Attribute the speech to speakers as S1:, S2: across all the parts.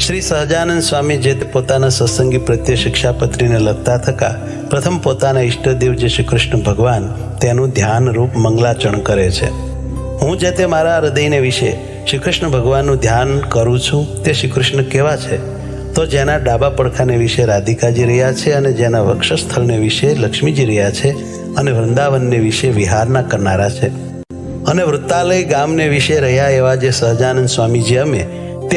S1: શ્રી સહજાનંદ સ્વામી જે પોતાના સત્સંગી પ્રત્યે શિક્ષાપત્રીને લખતા થકા પ્રથમ પોતાના ઈષ્ટદેવ જે શ્રી કૃષ્ણ ભગવાન તેનું ધ્યાન રૂપ મંગલાચરણ કરે છે. હું જે તે મારા હૃદયને વિશે શ્રી કૃષ્ણ ભગવાનનું ધ્યાન કરું છું તે શ્રી કૃષ્ણ કેવા છે? તો જેના ડાબા પડખાને વિશે રાધિકાજી રહ્યા છે અને જેના વક્ષસ્થળને વિશે લક્ષ્મીજી રહ્યા છે અને વૃંદાવનને વિશે વિહારના કરનારા છે અને વૃત્તાલય ગામને વિશે રહ્યા એવા જે સહજાનંદ સ્વામીજી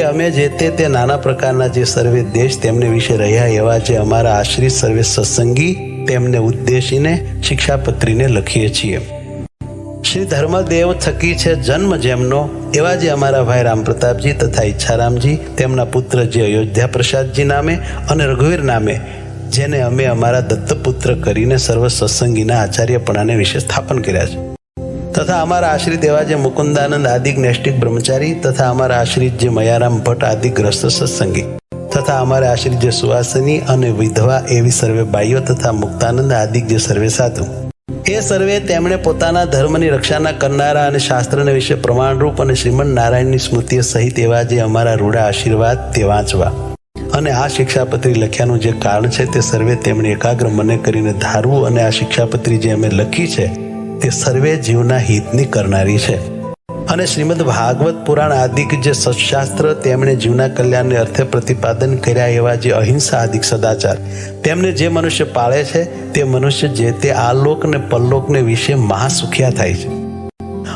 S1: અમે જે તે નાના પ્રકારના જે સર્વે દેશ તેમને વિશે રહ્યા એવા જે અમારા આશ્રિત સર્વે સત્સંગી તેમને ઉદ્દેશીને શિક્ષાપત્રીને લખીએ છીએ. શ્રી ધર્મદેવ થકી છે જન્મ જેમનો એવા જે અમારા ભાઈ રામપ્રતાપજી તથા ઈચ્છારામજી તેમના પુત્ર જે અયોધ્યા પ્રસાદજી નામે અને રઘુવીર નામે જેને અમે અમારા દત્તપુત્ર કરીને સર્વ સત્સંગીના આચાર્યપણાને વિશે સ્થાપન કર્યા છે તથા અમારા આશ્રિત એવા જે મુકુંદાનંદ આદિક નૈષ્ટિક બ્રહ્મચારી તથા અમારા આશ્રિત જે મયારામ ભટ્ટ આદિ ગ્રસ્ત સત્સંગી તથા અમારા આશ્રિત જે સુવાસની અને વિધવા એવી સર્વે બાઈઓ તથા મુક્તાનંદ આદિક જે સર્વે સાધુ એ સર્વે તેમણે પોતાના ધર્મની રક્ષાના કરનારા અને શાસ્ત્રને વિશે પ્રમાણરૂપ અને શ્રીમદ નારાયણની સ્મૃતિઓ સહિત એવા જે અમારા રૂડા આશીર્વાદ તે વાંચવા અને આ શિક્ષાપત્રી લખ્યાનું જે કારણ છે તે સર્વે તેમણે એકાગ્ર મને કરીને ધારવું અને આ શિક્ષાપત્રી જે અમે લખી છે તે સર્વે જીવના હિતની કરનારી છે અને શ્રીમદ ભાગવત પુરાણ આદિક જે સત્શાસ્ત્ર તેમણે જીવના કલ્યાણને અર્થે પ્રતિપાદન કર્યા એવા જે અહિંસા આદિક સદાચાર તેમને જે મનુષ્ય પાળે છે તે મનુષ્ય જે તે આલોક ને પરલોકને વિશે મહાસુખિયા થાય છે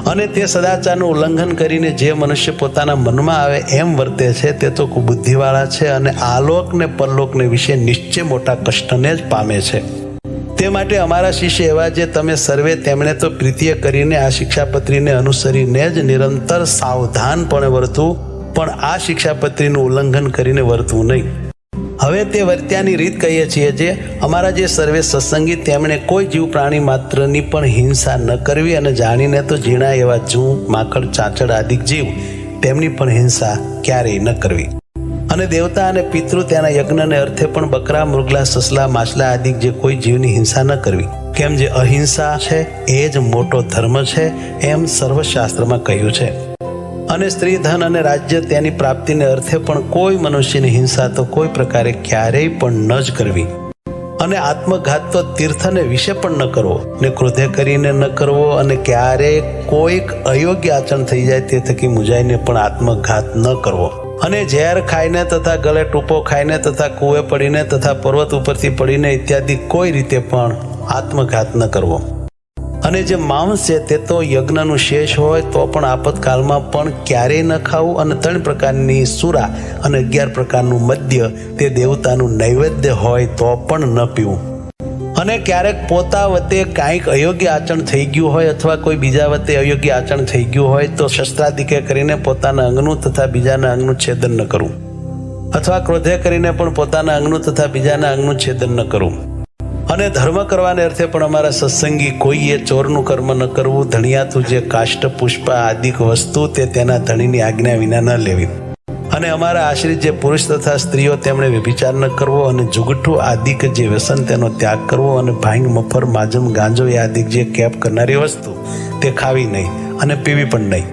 S1: અને તે સદાચારનું ઉલ્લંઘન કરીને જે મનુષ્ય પોતાના મનમાં આવે એમ વર્તે છે તે તો કુબુદ્ધિવાળા છે અને આલોક ને પરલોકને વિશે નિશ્ચય મોટા કષ્ટને જ પામે છે. તે માટે અમારા શિષ્ય એવા જે તમે સર્વે તેમણે તો પ્રીતિય કરીને આ શિક્ષાપત્રીને અનુસરીને જ નિરંતર સાવધાનપણે વર્તવું પણ આ શિક્ષાપત્રીનું ઉલ્લંઘન કરીને વર્તવું નહીં. હવે તે વર્ત્યાની રીત કહીએ છીએ જે અમારા જે સર્વે સત્સંગી તેમણે કોઈ જીવ પ્રાણી માત્રની પણ હિંસા ન કરવી અને જાણીને તો ઝીણા એવા જૂ માકડ ચાંચડ આદિક જીવ તેમની પણ હિંસા ક્યારેય ન કરવી અને દેવતા અને પિતૃ તેના યજ્ઞને અર્થે પણ બકરા મૃગલા સસલા માછલા આદિ જે કોઈ જીવની હિંસા ન કરવી કેમ જે અહિંસા છે એ જ મોટો ધર્મ છે એમ સર્વશાસ્ત્રમાં કહ્યું છે. અને સ્ત્રી ધન અને રાજ્ય તેની પ્રાપ્તિને અર્થે પણ કોઈ મનુષ્યની હિંસા તો કોઈ પ્રકારે ક્યારેય પણ ન જ કરવી અને આત્મઘાત તો તીર્થને વિશે પણ ન કરવો ને ક્રોધે કરીને ન કરવો અને ક્યારેય કોઈક અયોગ્ય આચરણ થઈ જાય તે થકી મુજાઈને પણ આત્મઘાત ન કરવો અને ઝેર ખાઈને તથા ગળે ટૂંપો ખાઈને તથા કૂવે પડીને તથા પર્વત ઉપરથી પડીને ઇત્યાદિ કોઈ રીતે પણ આત્મઘાત ન કરવો અને જે માંસ છે તે તો યજ્ઞનું શેષ હોય તો પણ આપતકાળમાં પણ ક્યારેય ન ખાવું અને 3 પ્રકારની સુરા અને 11 પ્રકારનું મદ્ય તે દેવતાનું નૈવેદ્ય હોય તો પણ ન પીવું અને ક્યારેક પોતા વતે કાંઈક અયોગ્ય આચરણ થઈ ગયું હોય અથવા કોઈ બીજા વતે અયોગ્ય આચરણ થઈ ગયું હોય તો શસ્ત્રાદિકે કરીને પોતાના અંગનું તથા બીજાના અંગનું છેદન ન કરવું અથવા ક્રોધે કરીને પણ પોતાના અંગનું તથા બીજાના અંગનું છેદન ન કરવું અને ધર્મ કરવાને અર્થે પણ અમારા સત્સંગી કોઈએ ચોરનું કર્મ ન કરવું ધણિયાતું જે કાષ્ટ પુષ્પ આદિક વસ્તુ તે તેના ધણીની આજ્ઞા વિના ન લેવી અને અમારા આશ્રિત જે પુરુષ તથા સ્ત્રીઓ તેમણે વ્યભિચાર ન કરવો અને જુગઠું આદિક જે વ્યસન તેનો ત્યાગ કરવો અને ભાંગ મફર માજમ ગાંજો એ આદિક જે કેપ કરનારી વસ્તુ તે ખાવી નહીં અને પીવી પણ નહીં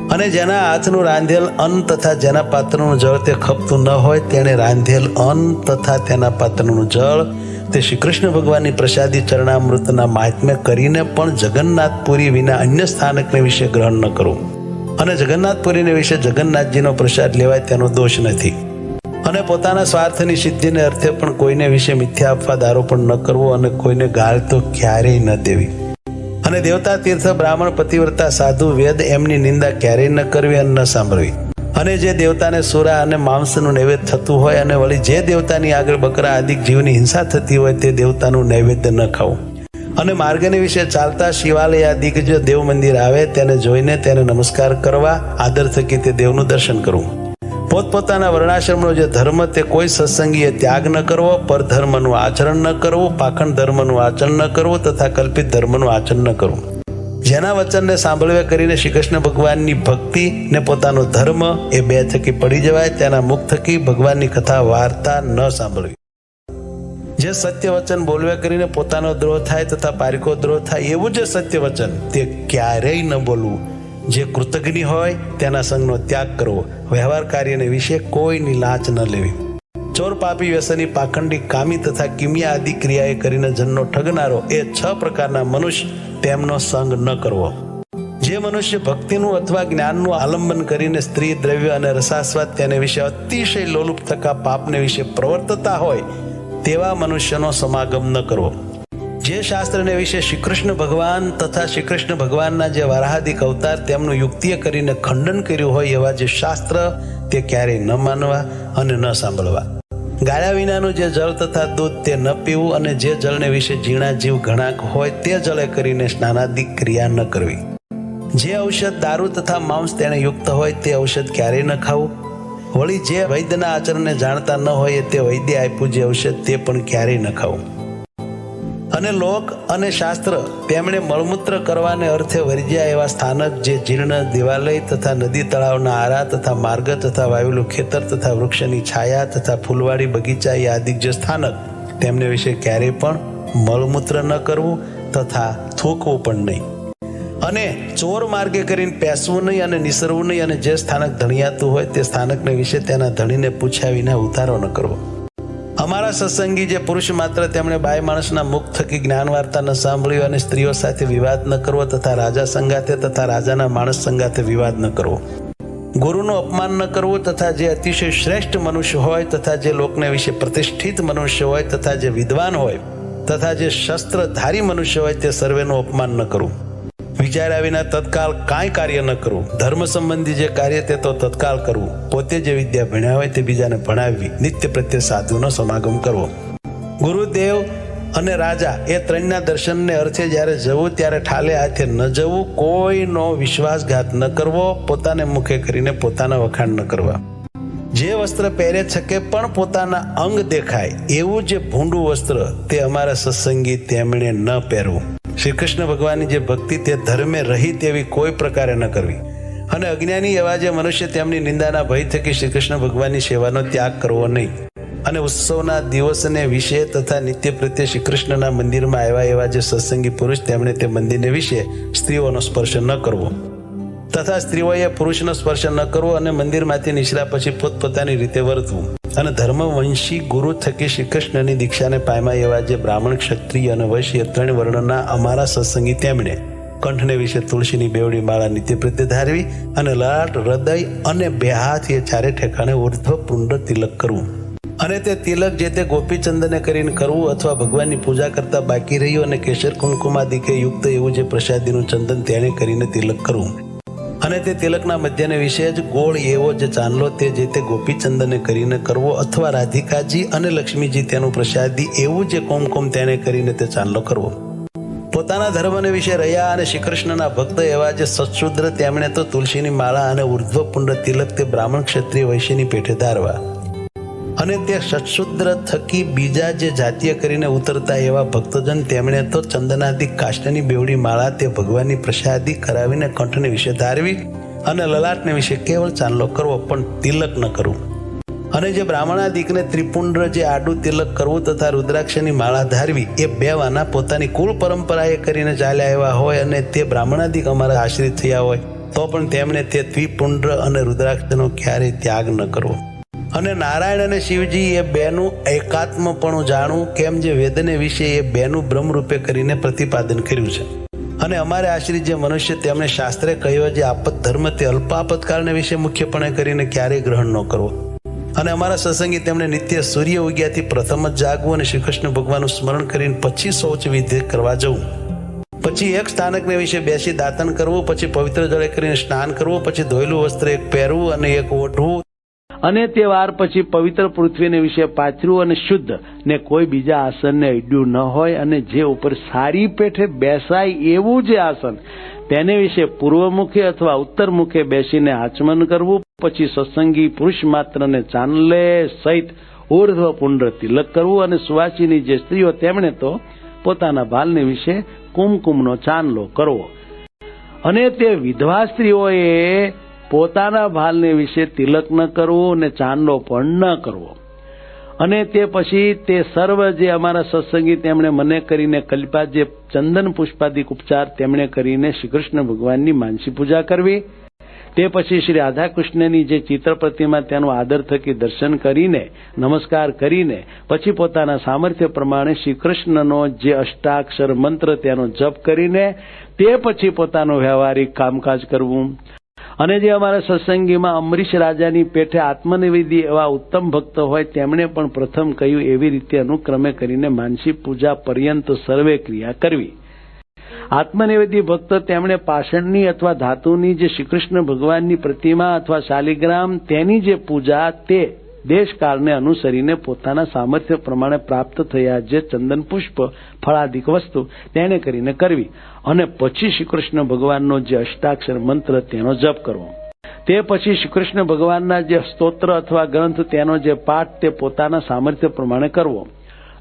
S1: અને જેના હાથનું રાંધેલ અન્ન તથા જેના પાત્રનું જળ તે ખપતું ન હોય તેણે રાંધેલ અન્ન તથા તેના પાત્રનું જળ તે શ્રી કૃષ્ણ ભગવાનની પ્રસાદી ચરણામૃતના મહાત્મ્ય કરીને પણ જગન્નાથપુરી વિના અન્ય સ્થાનકને વિશે ગ્રહણ ન કરવું અને જગન્નાથપુરીને વિશે જગન્નાથજીનો પ્રસાદ લેવાય તેનો દોષ નથી અને પોતાના સ્વાર્થની સિદ્ધિને અર્થે પણ કોઈને વિશે મિથ્યા અપવાદ આરોપણ ન કરવો અને કોઈને ગાળ તો ક્યારેય ન દેવી અને દેવતા તીર્થ બ્રાહ્મણ પતિવ્રતા સાધુ વેદ એમની નિંદા ક્યારેય ન કરવી અને ન સાંભળવી અને જે દેવતાને સુરા અને માંસનું નૈવેદ્ય થતું હોય અને વળી જે દેવતાની આગળ બકરા આદિક જીવની હિંસા થતી હોય તે દેવતાનું નૈવેદ્ય ન ખાવું અને માર્ગને વિશે ચાલતા શિવાલય આદિક જે દેવ મંદિર આવે તેને જોઈને તેને નમસ્કાર કરવા આદર થકી તે દેવનું દર્શન કરવું પોતપોતાના વર્ણાશ્રમનો જે ધર્મ તે કોઈ સત્સંગીએ ત્યાગ ન કરવો પરધર્મનું આચરણ ન કરવું પાખંડ ધર્મનું આચરણ ન કરવું તથા કલ્પિત ધર્મનું આચરણ ન કરવું જેના વચનને સાંભળવે કરીને શ્રી કૃષ્ણ ભગવાનની ભક્તિ ને પોતાનો ધર્મ એ બે થકી પડી જવાય તેના મુખ થકી ભગવાનની કથા વાર્તા ન સાંભળવી જે સત્ય વચન બોલવે કરીને પોતાનો દ્રોહ થાય તથા પારિકો દ્રોહ થાય એવું જે સત્ય વચન તે ક્યારેય ન બોલવું જે કૃતજ્ઞ હોય તેના સંગનો ત્યાગ કરવો, વ્યવહાર કાર્યને વિશે કોઈની લાંચ ન લેવી. ચોર, પાપી, વ્યસની, પાખંડી, કામી તથા કિમિયા આદિ ક્રિયાએ કરીને જનનો ઠગનારો એ 6 પ્રકારના મનુષ્ય, તેમનો સંગ ન કરવો. જે મનુષ્ય ભક્તિનું અથવા જ્ઞાનનું આલંબન કરીને સ્ત્રી, દ્રવ્ય અને રસાસ્વાદ તેને વિશે અતિશય લોલુપ થકા પાપને વિશે પ્રવર્તતા હોય તેવા મનુષ્યનો સમાગમ ન કરવો. જે શાસ્ત્રને વિશે શ્રી કૃષ્ણ ભગવાન તથા શ્રી કૃષ્ણ ભગવાનના જે વારાહાદિક અવતાર તેમનું યુક્તિએ કરીને ખંડન કર્યું હોય એવા જે શાસ્ત્ર તે ક્યારેય ન માનવા અને ન સાંભળવા. ગાળ્યા વિનાનું જે જળ તથા દૂધ તે ન પીવું અને જે જળને વિશે ઝીણા જીવ ઘણાક હોય તે જળે કરીને સ્નાનાદિક ક્રિયા ન કરવી. જે ઔષધ, દારૂ તથા માંસ તેને યુક્ત હોય તે ઔષધ ક્યારેય ન ખાવું. વળી જે વૈદ્યના આચરણને જાણતા ન હોય તે વૈદ્ય આપ્યું જે ઔષધ તે પણ ક્યારેય ન ખાવું. અને લોક અને શાસ્ત્ર તેમણે મળમૂત્ર કરવાને અર્થે વર્જ્યા એવા સ્થાનક જે જીર્ણ દેવાલય તથા નદી તળાવના આરા તથા માર્ગ તથા વાવેલું ખેતર તથા વૃક્ષની છાયા તથા ફૂલવાડી બગીચા એ આદિક જે સ્થાનક તેમને વિશે ક્યારેય પણ મળમૂત્ર ન કરવું તથા થૂકવું પણ નહીં. અને ચોર માર્ગે કરીને પેસવું નહીં અને નિસરવું નહીં. અને જે સ્થાનક ધણિયાતું હોય તે સ્થાનકને વિશે તેના ધણીને પૂછ્યા વિના ઉતારો ન કરવો. અમારા સત્સંગી જે પુરુષ માત્ર તેમણે બાય માણસના મુખ થકી જ્ઞાન વાર્તા ન સાંભળ્યું અને સ્ત્રીઓ સાથે વિવાદ ન કરવો તથા રાજા સંગાથે તથા રાજાના માણસ સંગાથે વિવાદ ન કરવો. ગુરુનું અપમાન ન કરવું તથા જે અતિશય શ્રેષ્ઠ મનુષ્ય હોય તથા જે લોકને વિશે પ્રતિષ્ઠિત મનુષ્ય હોય તથા જે વિદ્વાન હોય તથા જે શસ્ત્રધારી મનુષ્ય હોય તે સર્વેનું અપમાન ન કરવું. વિચાર્યા વિના તત્કાળ કાંઈ કાર્ય ન કરવું. ધર્મ સંબંધી જે કાર્ય તે તો તત્કાળ કરવું. પોતે જે વિદ્યા ભણ્યા હોય તે બીજાને ભણાવવી. નિત્ય પ્રત્યે સાધુનો સમાગમ કરવો. ગુરુદેવ અને રાજા એ ત્રણના દર્શનને અર્થે જ્યારે જવું ત્યારે ઠાલે હાથે ન જવું. કોઈનો વિશ્વાસઘાત ન કરવો. પોતાને મુખે કરીને પોતાના વખાણ ન કરવા. જે વસ્ત્ર પહેરે શકે પણ પોતાના અંગ દેખાય એવું જે ભૂંડું વસ્ત્ર તે અમારા સત્સંગી તેમણે ન પહેરવું. શ્રી કૃષ્ણ ભગવાનની જે ભક્તિ તે ધર્મે રહી તેવી કોઈ પ્રકારે ન કરવી. અને અજ્ઞાની એવા જે મનુષ્ય તેમની નિંદાના ભય થકી શ્રી કૃષ્ણ ભગવાનની સેવાનો ત્યાગ કરવો નહીં. અને ઉત્સવના દિવસને વિશે તથા નિત્ય પ્રત્યે શ્રી કૃષ્ણના મંદિરમાં આવ્યા એવા જે સત્સંગી પુરુષ તેમણે તે મંદિરને વિશે સ્ત્રીઓનો સ્પર્શ ન કરવો તથા સ્ત્રીઓએ પુરુષનો સ્પર્શ ન કરવો. અને મંદિરમાંથી નીકળ્યા પછી પોતપોતાની રીતે વર્તવું. અને ધર્મવંશી ગુરુ થકી શ્રી કૃષ્ણની દીક્ષાને પામ્યા એવા જે બ્રાહ્મણ, ક્ષત્રિય અને વૈશ્ય 3 વર્ણના અમારા સત્સંગી તેમણે કંઠને વિશે તુલસીની બેવડી માળા નિત્ય પ્રત્યે ધારવી અને લલાટ, હૃદય અને 2 હાથ એ ચારે ઠેકાણે ઉર્ધ્વ પુંડ તિલક કરવું. અને તે તિલક જે તે ગોપીચંદને કરીને કરવું અથવા ભગવાનની પૂજા કરતા બાકી રહ્યું અને કેસર કુમકુમાદિકે યુક્ત એવું જે પ્રસાદીનું ચંદન તેને કરીને તિલક કરવું. અને તે તિલકના મધ્યને વિશે જ ગોળ એવો જે ચાંદલો તે જે તે ગોપીચંદને કરીને કરવો અથવા રાધિકાજી અને લક્ષ્મીજી તેનું પ્રસાદી એવું જે કુમકુમ તેને કરીને તે ચાંદલો કરવો. પોતાના ધર્મને વિશે રહ્યા અને શ્રી કૃષ્ણના ભક્ત એવા જે સત્શુદ્ર તેમણે તો તુલસીની માળા અને ઉર્ધ્વ પુંડ તિલક તે બ્રાહ્મણ, ક્ષત્રિય, વૈશ્યની પેઠે ધારવા. અને તે સત્શુદ્ર થકી બીજા જે જાતીય કરીને ઉતરતા એવા ભક્તજન તેમણે તો ચંદનાદિક કાષ્ટની બેવડી માળા તે ભગવાનની પ્રસાદી કરાવીને કંઠને વિશે ધારવી અને લલાટને વિશે કેવળ ચાંદલો કરવો પણ તિલક ન કરવું. અને જે બ્રાહ્મણાદિકને ત્રિપુંડ જે આડું તિલક કરવું તથા રુદ્રાક્ષની માળા ધારવી એ 2 વાના પોતાની કુળ પરંપરાએ કરીને ચાલ્યા આવ્યા હોય અને તે બ્રાહ્મણાદિક અમારા આશ્રિત થયા હોય તો પણ તેમણે તે ત્રિપુંડ અને રુદ્રાક્ષનો ક્યારેય ત્યાગ ન કરવો. અને નારાયણ અને શિવજી એ 2નું એકાત્મપણું જાણવું કેમ જે વેદને વિશે એ 2નું બ્રહ્મ રૂપે કરીને પ્રતિપાદન કર્યું છે. અને અમારે આશ્રિત જે મનુષ્ય તેમણે શાસ્ત્રે કહ્યો જે આપત ધર્મ તે અલ્પ આપતકાળને વિશે મુખ્યપણે કરીને ક્યારેય ગ્રહણ ન કરવો. અને અમારા સત્સંગી તેમણે નિત્ય સૂર્ય ઉગ્યાથી પ્રથમ જ જાગવું અને શ્રી કૃષ્ણ ભગવાનનું સ્મરણ કરીને પછી શૌચ વિધિ કરવા જવું. પછી એક સ્થાનકને વિશે બેસી દાતન કરવું, પછી પવિત્ર જળે કરીને સ્નાન કરવું, પછી ધોયેલું વસ્ત્ર એક પહેરવું અને એક ઓઢવું અને તે વાર પછી પવિત્ર પૃથ્વીને વિશે પાથર્યું અને શુદ્ધ ને કોઈ બીજા આસનને અડ્યું ન હોય અને જે ઉપર સારી પેઠે બેસાય એવું જે આસન તેને વિશે પૂર્વમુખે અથવા ઉત્તરમુખે બેસીને આચમન કરવું. પછી સત્સંગી પુરુષ માત્રને ચાંદલે સહિત ઉર્ધ્વ પુંડ તિલક કરવું. અને સુવાસીની જે સ્ત્રીઓ તેમણે તો પોતાના ભાલને વિશે કુમકુમનો ચાંદલો કરવો. અને તે વિધવા સ્ત્રીઓએ પોતાના ભાલને વિશે તિલક ન કરવો અને ચાંદલો પણ ન કરવો.
S2: અને તે પછી તે સર્વ જે અમારા સત્સંગી તેમણે મને કરીને કલ્પ્યા જે ચંદન પુષ્પાદિક ઉપચાર તેમણે કરીને શ્રી કૃષ્ણ ભગવાનની માનસી પૂજા કરવી. તે પછી શ્રી રાધા કૃષ્ણની જે ચિત્ર પ્રતિમા તેનું આદર થકી દર્શન કરીને નમસ્કાર કરીને પછી પોતાના સામર્થ્ય પ્રમાણે શ્રી કૃષ્ણનો જે અષ્ટાક્ષર મંત્ર તેનો જપ કરીને તે પછી પોતાનું વ્યવહારિક કામકાજ કરવું. અને જે અમારા સત્સંગીમાં અમરીશ રાજાની પેઠે આત્મનિવેદી એવા ઉત્તમ ભક્ત હોય તેમણે પણ પ્રથમ કહ્યું એવી રીતે અનુક્રમે કરીને માનસી પૂજા પર્યંત સર્વે ક્રિયા કરવી. આત્મનિવેદી ભક્ત તેમણે પાષાણની અથવા ધાતુની જે શ્રીકૃષ્ણ ભગવાનની પ્રતિમા અથવા શાલિગ્રામ તેની જે પૂજા તે દેશકાળને અનુસરીને પોતાના સામર્થ્ય પ્રમાણે પ્રાપ્ત થયા જે ચંદન પુષ્પ ફળાદિક વસ્તુ તેને કરીને કરવી. અને પછી શ્રીકૃષ્ણ ભગવાનનો જે અષ્ટાક્ષર મંત્ર તેનો જપ કરવો. તે પછી શ્રીકૃષ્ણ ભગવાનના જે સ્તોત્ર અથવા ગ્રંથ તેનો જે પાઠ તે પોતાના સામર્થ્ય પ્રમાણે કરવો.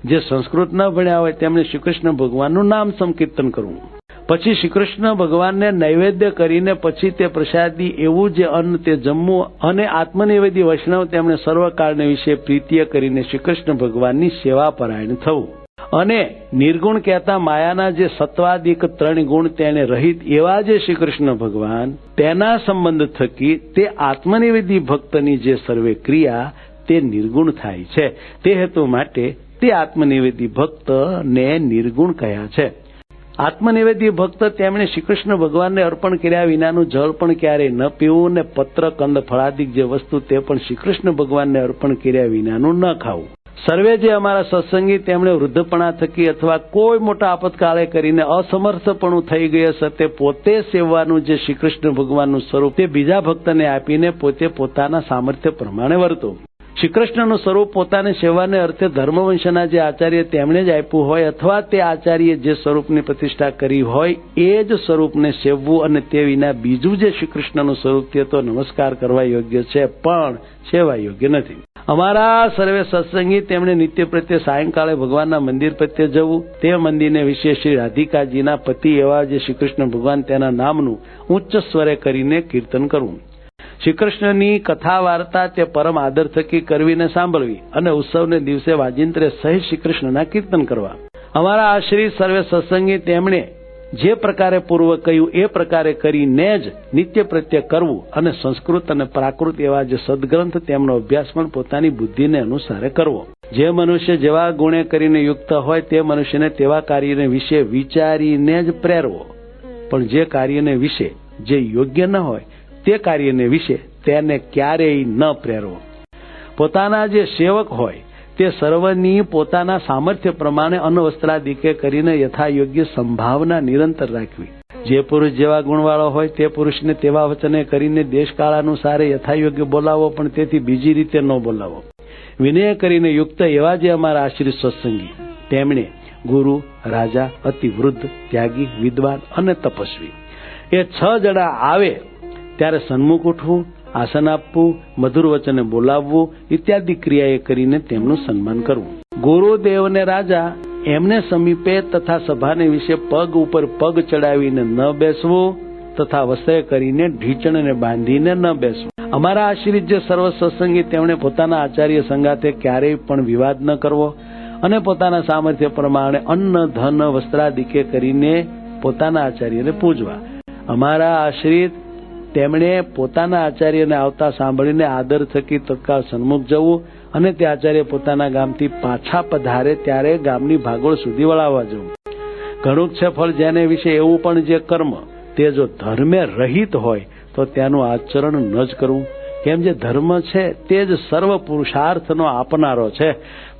S2: જે સંસ્કૃત ન ભણ્યા હોય તેમણે શ્રીકૃષ્ણ ભગવાનનું નામ સંકીર્તન કરવું. પછી શ્રીકૃષ્ણ ભગવાનને નૈવેદ્ય કરીને પછી તે પ્રસાદી એવું જે અન્ન તે જમવું. અને આત્મનિવેદી વૈષ્ણવ તેમણે સર્વકાળને વિશે પ્રીતિય કરીને શ્રીકૃષ્ણ ભગવાનની સેવા પરાયણ થવું. અને નિર્ગુણ કહેતા માયાના જે સત્વાદિક 3 ગુણ તેને રહિત એવા જે શ્રીકૃષ્ણ ભગવાન તેના સંબંધ થકી તે આત્મનિવેદી ભક્તની જે સર્વે ક્રિયા તે નિર્ગુણ થાય છે. તે હેતુ માટે તે આત્મનિવેદી ભક્તને નિર્ગુણ કહ્યા છે. આત્મનિવેદી ભક્ત તેમણે શ્રીકૃષ્ણ ભગવાનને અર્પણ કર્યા વિનાનું જળ પણ ક્યારેય ન પીવું ને પત્ર કંદ ફળાદિક જે વસ્તુ તે પણ શ્રીકૃષ્ણ ભગવાનને અર્પણ કર્યા વિનાનું ન ખાવું. સર્વે જે અમારા સત્સંગી તેમણે વૃદ્ધપણા થકી અથવા કોઈ મોટા આપતકાળે કરીને અસમર્થપણું થઈ ગયા છે તે પોતે સેવવાનું જે શ્રીકૃષ્ણ ભગવાનનું સ્વરૂપ તે બીજા ભક્તને આપીને પોતે પોતાના સામર્થ્ય પ્રમાણે વર્તો. શ્રીકૃષ્ણનું સ્વરૂપ પોતાને સેવાને અર્થે ધર્મવંશના જે આચાર્ય તેમણે જ આપ્યું હોય અથવા તે આચાર્ય જે સ્વરૂપની પ્રતિષ્ઠા કરી હોય એ જ સ્વરૂપને સેવવું અને તે વિના બીજું જે શ્રીકૃષ્ણનું સ્વરૂપ તે તો નમસ્કાર કરવા યોગ્ય છે પણ સેવા યોગ્ય નથી. અમારા સર્વે સત્સંગી તેમણે નિત્ય પ્રત્યે સાયંકાળે ભગવાનના મંદિર પ્રત્યે જવું. તે મંદિરને વિશે શ્રી રાધિકાજીના પતિ એવા જે શ્રીકૃષ્ણ ભગવાન તેના નામનું ઉચ્ચ સ્વરે કરીને કીર્તન કરવું. શ્રીકૃષ્ણની કથા વાર્તા તે પરમ આદર થકી કરવીને સાંભળવી અને ઉત્સવને દિવસે વાજિંત્રે સહિત શ્રીકૃષ્ણના કીર્તન કરવા. અમારા આશ્રિત સર્વે સત્સંગી તેમણે જે પ્રકારે પૂર્વ કહ્યું એ પ્રકારે કરીને જ નિત્ય પ્રત્યે કરવું અને સંસ્કૃત અને પ્રાકૃત એવા જે સદગ્રંથ તેમનો અભ્યાસ પણ પોતાની બુદ્ધિને અનુસારે કરવો. જે મનુષ્ય જેવા ગુણે કરીને યુક્ત હોય તે મનુષ્યને તેવા કાર્યને વિશે વિચારીને જ પ્રેરવો. પણ જે કાર્યને વિશે જે યોગ્ય ન હોય તે કાર્યને વિશે તેને ક્યારેય ન પ્રેરવો. પોતાના જે સેવક હોય તે સર્વની પોતાના સામર્થ્ય પ્રમાણે અન્નવસ્ત્રાદિકે કરીને યથાયોગ્ય સંભાવના નિરંતર રાખવી. જે પુરુષ જેવા ગુણવાળો હોય તે પુરુષને તેવા વચને કરીને દેશકાળ અનુસારે યથાયોગ્ય બોલાવો પણ તેથી બીજી રીતે ન બોલાવો. વિનય કરીને યુક્ત એવા જે અમારા આશ્રિત સત્સંગી તેમણે ગુરુ, રાજા, અતિ વૃદ્ધ, ત્યાગી, વિદ્વાન અને તપસ્વી એ 6 જણા આવે ત્યારે સન્મુખ ઉઠવું, આસન આપવું, મધુર વચને બોલાવવું ઇત્યાદિ ક્રિયાએ કરીને તેમનું સન્માન કરવું. ગુરુદેવને રાજા એમને સમીપે તથા સભાને વિશે પગ ઉપર પગ ચડાવીને ન બેસવું તથા વસ્ત્રે કરીને ઢીચણને બાંધીને ન બેસવું. અમારા આશ્રિત જે સર્વ સત્સંગી તેમણે પોતાના આચાર્ય સંગાથે ક્યારેય પણ વિવાદ ન કરવો અને પોતાના સામર્થ્ય પ્રમાણે અન્ન, ધન, વસ્ત્રાદિકે કરીને પોતાના આચાર્યને પૂજવા. અમારા આશ્રિત તેમણે પોતાના આચાર્યને આવતા સાંભળીને આદર થકી તત્કાળ સન્મુખ જવું અને તે આચાર્ય પોતાના ગામથી પાછા પધારે ત્યારે ગામની ભાગોળ સુધી વળાવવા જવું. ઘણું છે ફળ જેને વિશે એવું પણ જે કર્મ તે જો ધર્મે રહિત હોય તો તેનું આચરણ ન જ કરવું. કેમ જે ધર્મ છે તે જ સર્વ પુરુષાર્થનો આપનારો છે.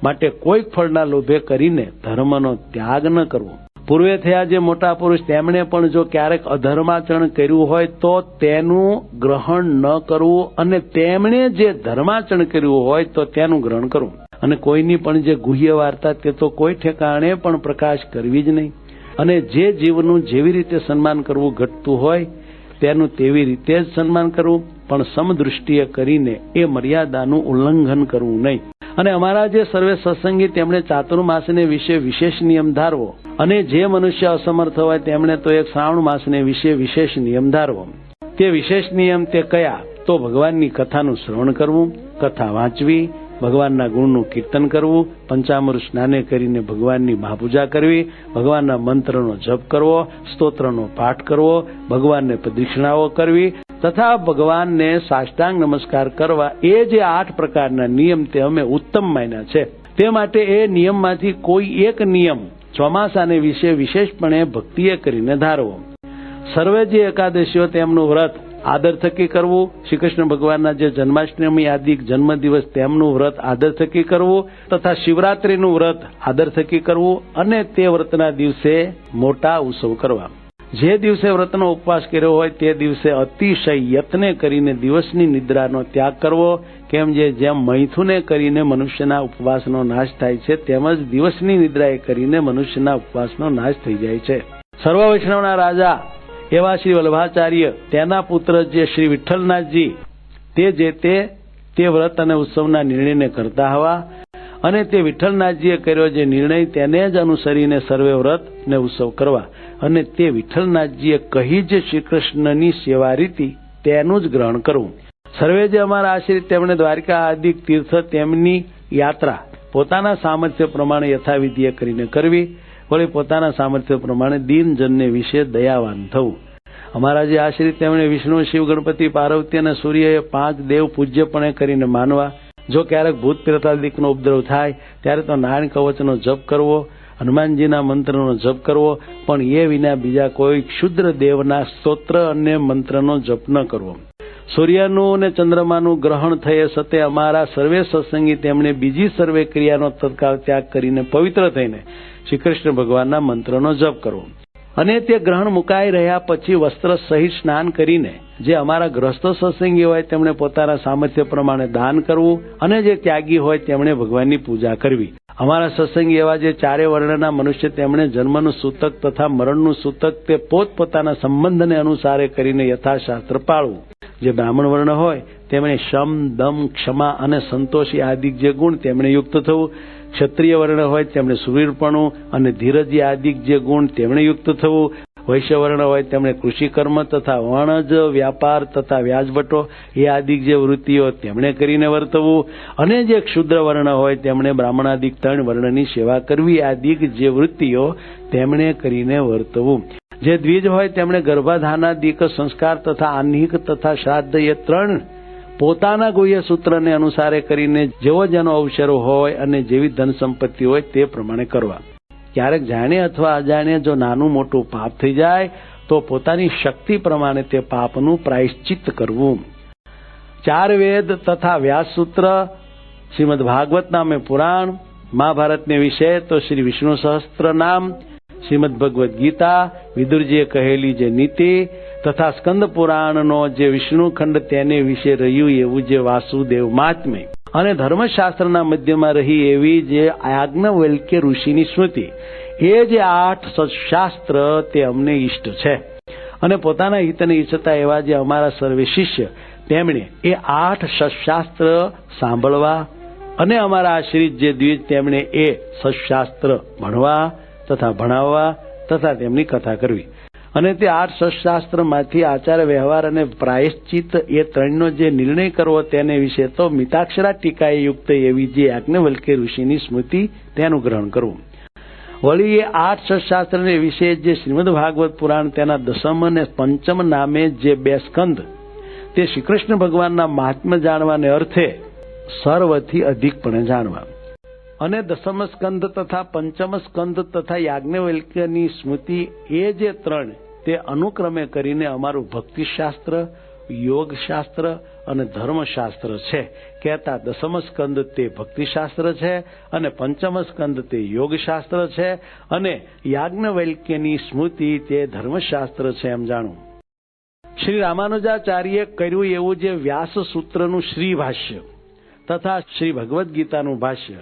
S2: માટે કોઈક ફળના લોભે કરીને ધર્મનો ત્યાગ ન કરવો. પૂર્વે થયા જે મોટા પુરુષ તેમણે પણ જો ક્યારેક અધર્માચરણ કર્યું હોય તો તેનું ગ્રહણ ન કરવું અને તેમણે જે ધર્માચરણ કર્યું હોય તો તેનું ગ્રહણ કરવું. અને કોઈની પણ જે ગુહ્ય વાર્તા તે તો કોઈ ઠેકાણે પણ પ્રકાશ કરવી જ નહીં. અને જે જીવનું જેવી રીતે સન્માન કરવું ઘટતું હોય તેનું તેવી રીતે જ સન્માન કરવું પણ સમદૃષ્ટિએ કરીને એ મર્યાદાનું ઉલ્લંઘન કરવું નહીં. અને અમારા જે સર્વે સત્સંગી તેમણે ચાતુર્માસને વિશે વિશેષ નિયમ ધારવો અને જે મનુષ્ય અસમર્થ હોય તેમણે તો એક શ્રાવણ માસને વિશે વિશેષ નિયમ ધારવો. તે વિશેષ નિયમ તે કયા તો ભગવાનની કથાનું શ્રવણ કરવું, કથા વાંચવી, ભગવાનના ગુણનું કીર્તન કરવું, પંચામૃત સ્નાને કરીને ભગવાનની મહાપૂજા કરવી, ભગવાનના મંત્રનો જપ કરવો, સ્તોત્રનો પાઠ કરવો, ભગવાનને પ્રદક્ષિણાઓ કરવી તથા ભગવાનને સાષ્ટાંગ નમસ્કાર કરવા, એ જે 8 પ્રકારના નિયમ તે અમે ઉત્તમ માન્યા છે. તે માટે એ નિયમમાંથી કોઈ એક નિયમ ચોમાસાને વિશે વિશેષપણે ભક્તિએ કરીને ધારવો. સર્વે જે એકાદશીઓ તેમનું વ્રત આદર થકી કરવું, શ્રી કૃષ્ણ ભગવાનના જે જન્માષ્ટમી આદિ જન્મદિવસ તેમનું વ્રત આદર થકી કરવું તથા શિવરાત્રીનું વ્રત આદર થકી કરવું અને તે વ્રતના દિવસે મોટા ઉત્સવ કરવા. જે દિવસે વ્રતનો ઉપવાસ કર્યો હોય તે દિવસે અતિશય યત્ને કરીને દિવસની નિદ્રાનો ત્યાગ કરવો. કેમ જેમ મૈથુને કરીને મનુષ્યના ઉપવાસનો નાશ થાય છે તેમજ દિવસની નિદ્રાએ કરીને મનુષ્યના ઉપવાસનો નાશ થઈ જાય છે. સર્વ વૈષ્ણવના રાજા એવા શ્રી વલ્લભાચાર્ય તેના પુત્ર જે શ્રી વિઠ્ઠલનાથજી તે વ્રત અને ઉત્સવના નિર્ણયને કરતા હવા અને તે વિઠ્ઠલનાથજીએ કર્યો જે નિર્ણય તેને જ અનુસરીને સર્વે વ્રત ને ઉત્સવ કરવા અને તે વિઠ્ઠલનાથજીએ કહી જે શ્રી કૃષ્ણની સેવા રીતિ તેનું જ ગ્રહણ કરવું. સર્વે જે અમારા આશ્રિત તેમણે દ્વારિકા આદિ તીર્થ તેમની યાત્રા પોતાના સામર્થ્ય પ્રમાણે યથાવિધિએ કરીને કરવી. વળી પોતાના સામર્થ્ય પ્રમાણે દીનજનને વિશે દયાવાન થવું. અમારા જે આશ્રિત તેમણે વિષ્ણુ, શિવ, ગણપતિ, પાર્વતી અને સૂર્ય એ 5 દેવ પૂજ્યપણે કરીને માનવા. જો ક્યારેક ભૂત પ્રેતાદિકનો ઉપદ્રવ થાય ત્યારે તો નારાયણ કવચનો જપ કરવો, હનુમાનજીના મંત્રનો જપ કરવો, પણ એ વિના બીજા કોઈ ક્ષુદ્ર દેવના સ્તોત્ર અને મંત્રનો જપ ન કરવો. સૂર્યનું અને ચંદ્રમાનું ગ્રહણ થયે સતે અમારા સર્વે સત્સંગી તેમણે બીજી સર્વે ક્રિયાનો તત્કાળ ત્યાગ કરીને પવિત્ર થઈને શ્રી કૃષ્ણ ભગવાનના મંત્રનો જપ કરવો. અને તે ગ્રહણ મુકાઈ રહ્યા પછી વસ્ત્ર સહિત સ્નાન કરીને જે અમારા ગ્રસ્ત સત્સંગી હોય તેમણે પોતાના સામર્થ્ય પ્રમાણે દાન કરવું અને જે ત્યાગી હોય તેમણે ભગવાનની પૂજા કરવી. અમારા સત્સંગી એવા જે 4 વર્ણના મનુષ્ય તેમણે જન્મનું સૂતક તથા મરણનું સૂતક તે પોતપોતાના સંબંધને અનુસારે કરીને યથાશાસ્ત્ર પાળવું. જે બ્રાહ્મણ વર્ણ હોય તેમણે શમ, દમ, ક્ષમા અને સંતોષી આદિ જે ગુણ તેમણે યુક્ત થવું. ક્ષત્રિય વર્ણ હોય તેમણે સુવીરપણું અને ધીરજી આદિ જે ગુણ તેમણે યુક્ત થવું. વૈશ્ય વર્ણ હોય તેમણે કૃષિકર્મ તથા વણજ, વ્યાપાર તથા વ્યાજવટો એ આદિ જે વૃત્તિઓ તેમણે કરીને વર્તવું. અને જે ક્ષુદ્ર વર્ણ હોય તેમણે બ્રાહ્મણાદિક 3 વર્ણની સેવા કરવી આદિ જે વૃત્તિઓ તેમણે કરીને વર્તવું. જે દ્વિજ હોય તેમણે ગર્ભાધાનાદિક સંસ્કાર તથા આહ્નિક તથા શ્રાદ્ધ એ 3 પોતાના ગુહ્ય સૂત્રને અનુસારે કરીને જેવો જેનો અવસરો હોય અને જેવી ધન સંપત્તિ હોય તે પ્રમાણે કરવા. ક્યારેક જાણે અથવા અજાણે જો નાનું મોટું પાપ થઈ જાય તો પોતાની શક્તિ પ્રમાણે તે પાપનું પ્રાયશ્ચિત્ત કરવું. 4 વેદ તથા વ્યાસસૂત્ર, શ્રીમદ ભાગવત નામે પુરાણ, મહાભારતને વિશે તો શ્રી વિષ્ણુ સહસ્ત્ર નામ, શ્રીમદ ભગવદ્ ગીતા, વિદુરજીએ કહેલી જે નીતિ તથા સ્કંદ પુરાણનો જે વિષ્ણુ ખંડ તેને વિશે રહ્યું એવું જે વાસુદેવ મહાત્મ્ય અને ધર્મશાસ્ત્રના મધ્યમાં રહી એવી જે યાજ્ઞવલ્ક્ય ઋષિની સ્મૃતિ એ જે 8 સત્શાસ્ત્ર તે અમને ઈષ્ટ છે. અને પોતાના હિતને ઈચ્છતા એવા જે અમારા સર્વે શિષ્ય તેમણે એ 8 સત્શાસ્ત્ર સાંભળવા અને અમારા આશ્રિત જે દ્વિજ તેમણે એ સત્શાસ્ત્ર ભણવા તથા ભણાવવા તથા તેમની કથા કરવી. અને તે 8 સત્શાસ્ત્રમાંથી આચાર વ્યવહાર અને પ્રાયશ્ચિત એ 3નો જે નિર્ણય કરવો તેને વિશે તો મિતાક્ષરા ટીકાએ યુક્ત એવી જે યાજ્ઞવલ્ક્ય ઋષિની સ્મૃતિ તેનું ગ્રહણ કરવું. વળી એ 8 સત્શાસ્ત્રને વિશે જે શ્રીમદ ભાગવત પુરાણ તેના 10મ અને 5મ નામે જે 2 સ્કંદ તે શ્રી કૃષ્ણ ભગવાનના મહાત્મ્ય જાણવાને અર્થે સર્વથી અધિકપણે જાણવા. અને 10મ સ્કંદ તથા 5મ સ્કંદ તથા યાજ્ઞવલ્ક્યની સ્મૃતિ એ જે 3 તે અનુક્રમે કરીને અમારું ભક્તિશાસ્ત્ર, યોગશાસ્ત્ર અને ધર્મશાસ્ત્ર છે. કહેતા 10મ સ્કંદ તે ભક્તિશાસ્ત્ર છે અને 5મ સ્કંદ તે યોગશાસ્ત્ર છે અને યાજ્ઞવલ્ક્યની સ્મૃતિ તે ધર્મશાસ્ત્ર છે એમ જાણવું. શ્રી રામાનુજાચાર્યે કર્યું એવું જે વ્યાસ સૂત્રનું શ્રી ભાષ્ય તથા શ્રી ભગવદ્ ગીતાનું ભાષ્ય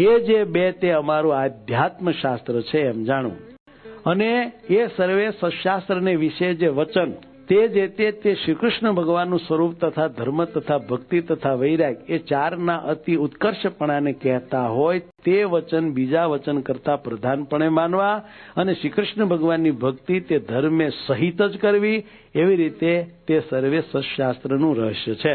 S2: એ જે 2 તે અમારું આધ્યાત્મ શાસ્ત્ર છે એમ જાણવું. અને એ સર્વે સત્શાસ્ત્રને વિશે જે વચન તે જે તે શ્રી કૃષ્ણ ભગવાનનું સ્વરૂપ તથા ધર્મ તથા ભક્તિ તથા વૈરાગ એ 4ના અતિ ઉત્કર્ષપણાને કહેતા હોય તે વચન બીજા વચન કરતા પ્રધાનપણે માનવા અને શ્રી કૃષ્ણ ભગવાનની ભક્તિ તે ધર્મે સહિત જ કરવી. એવી રીતે તે સર્વે સત્શાસ્ત્રનું રહસ્ય છે.